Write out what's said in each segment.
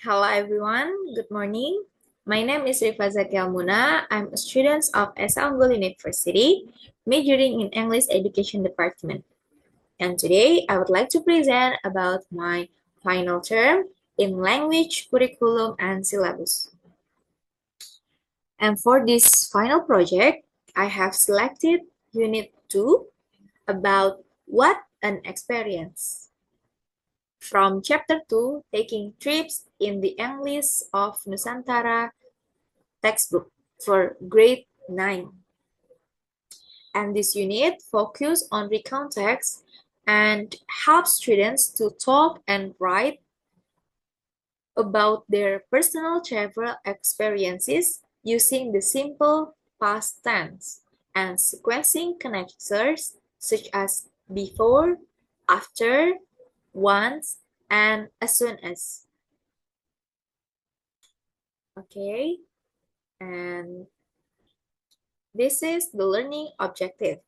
Hello everyone, good morning. My name is Rifa Zakia Muna. I'm a student of SA Unggul University, majoring in English Education Department. And today I would like to present about my final term in language, curriculum, and syllabus. And for this final project, I have selected Unit 2 about what an experience. From Chapter 2, Taking Trips in the English of Nusantara textbook for grade 9. And this unit focuses on recontext and helps students to talk and write about their personal travel experiences using the simple past tense and sequencing connectors such as before, after, once, and as soon as. Okay, and this is the learning objective.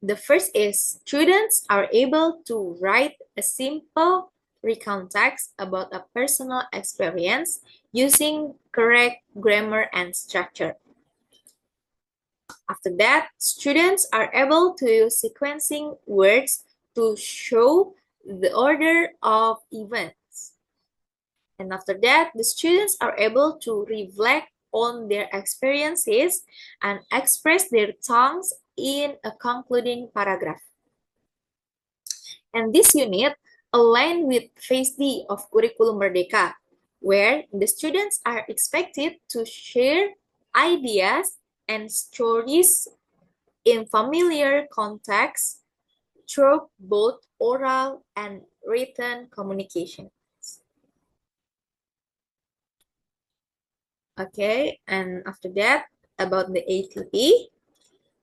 The first is students are able to write a simple recontext about a personal experience using correct grammar and structure. After that, students are able to use sequencing words to show the order of events. And after that, the students are able to reflect on their experiences and express their thoughts in a concluding paragraph. And this unit aligned with Phase D of Curriculum Merdeka, where the students are expected to share ideas and stories in familiar contexts through both oral and written communication. Okay, and after that, about the ATP.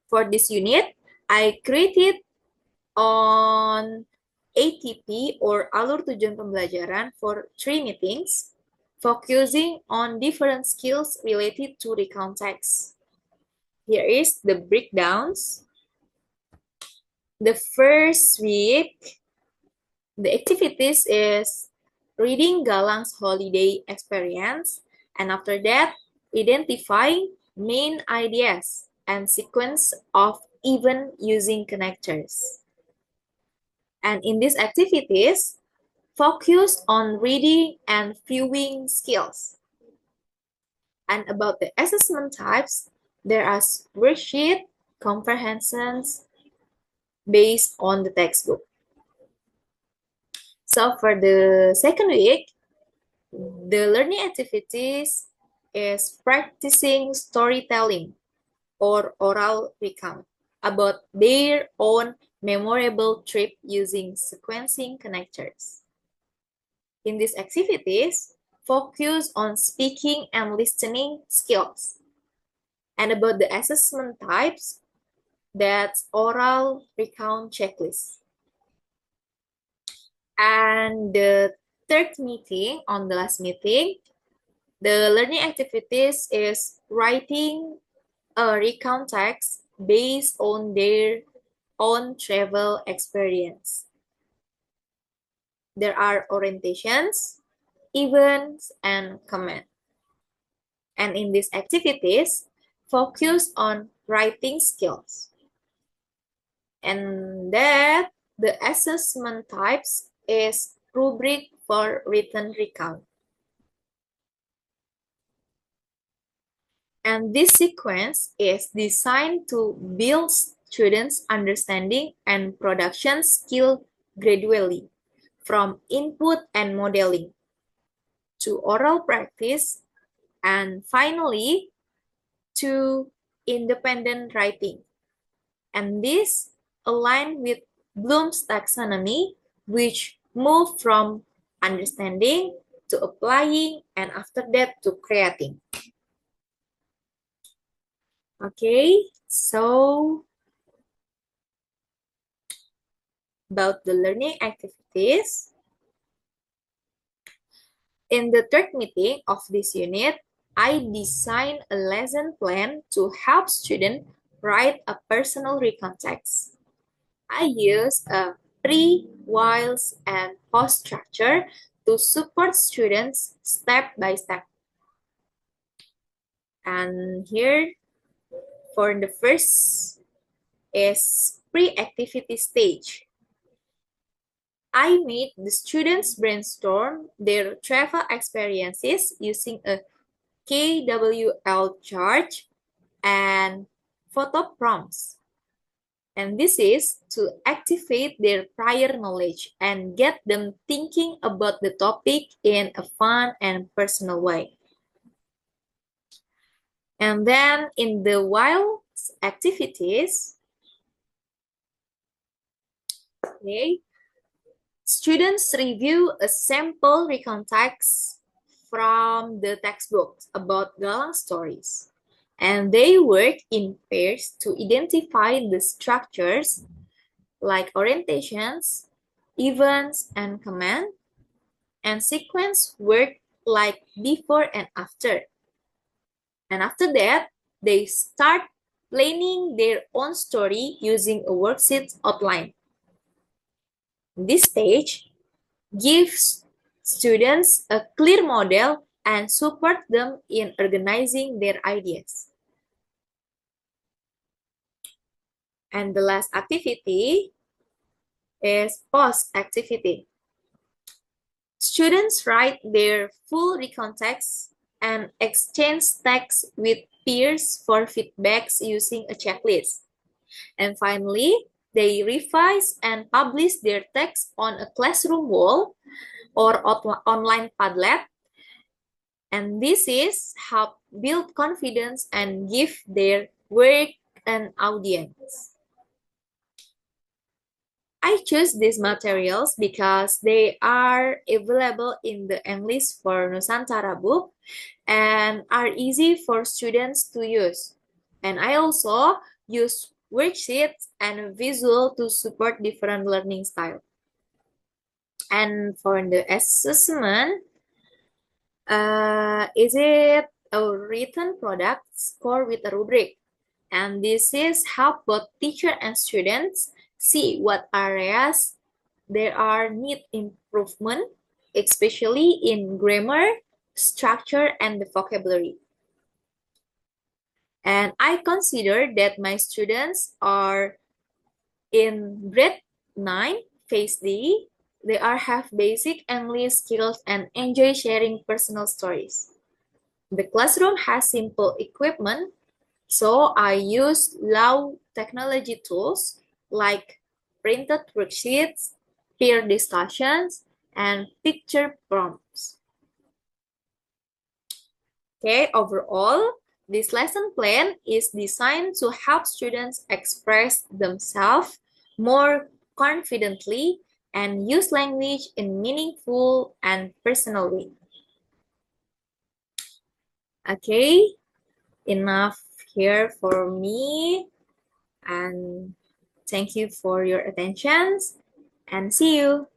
For this unit, I created on ATP or Alur Tujuan Pembelajaran for 3 meetings, focusing on different skills related to the context. Here is the breakdowns. The first week, the activities is reading Galang's holiday experience, and after that, identifying main ideas and sequence of event using connectors. And in these activities, focus on reading and viewing skills. And about the assessment types, there are worksheet comprehensions based on the textbook. So for the second week, the learning activities is practicing storytelling or oral recount about their own memorable trip using sequencing connectors. In these activities, focus on speaking and listening skills. And about the assessment types, that's oral recount checklist. And the third meeting, on the last meeting, the learning activities is writing a recount text based on their own travel experience. There are orientations, events, and comments. And in these activities, focus on writing skills. And that the assessment types is rubric for written recount. And this sequence is designed to build students' understanding and production skill gradually, from input and modeling to oral practice, and finally to independent writing. And this align with Bloom's taxonomy, which move from understanding to applying and after that to creating. Okay, so about the learning activities. In the third meeting of this unit, I designed a lesson plan to help students write a personal recontext. I use a pre, whiles, and post structure to support students step by step. And here, for the first is pre-activity stage. I made the students brainstorm their travel experiences using a KWL chart and photo prompts. And this is to activate their prior knowledge and get them thinking about the topic in a fun and personal way. And then in the wild activities, okay, students review a sample recon text from the textbook about Galang stories. And they work in pairs to identify the structures like orientations, events, and command, and sequence work like before and after. And after that, they start planning their own story using a worksheet outline. This stage gives students a clear model and support them in organizing their ideas. And the last activity is post-activity. Students write their full recon text and exchange text with peers for feedbacks using a checklist. And finally, they revise and publish their text on a classroom wall or online Padlet. And this is help build confidence and give their work an audience. I choose these materials because they are available in the English for Nusantara book and are easy for students to use. And I also use worksheets and visual to support different learning style. And for the assessment, is it a written product score with a rubric? And this is help both teacher and students see what areas there are need improvement, especially in grammar, structure, and the vocabulary. And I consider that my students are in grade 9, phase D. They have basic English skills and enjoy sharing personal stories. The classroom has simple equipment, so I use low technology tools like printed worksheets, peer discussions, and picture prompts. Okay, overall, this lesson plan is designed to help students express themselves more confidently and use language in meaningful and personal way. Okay, enough here for me, and thank you for your attention and see you.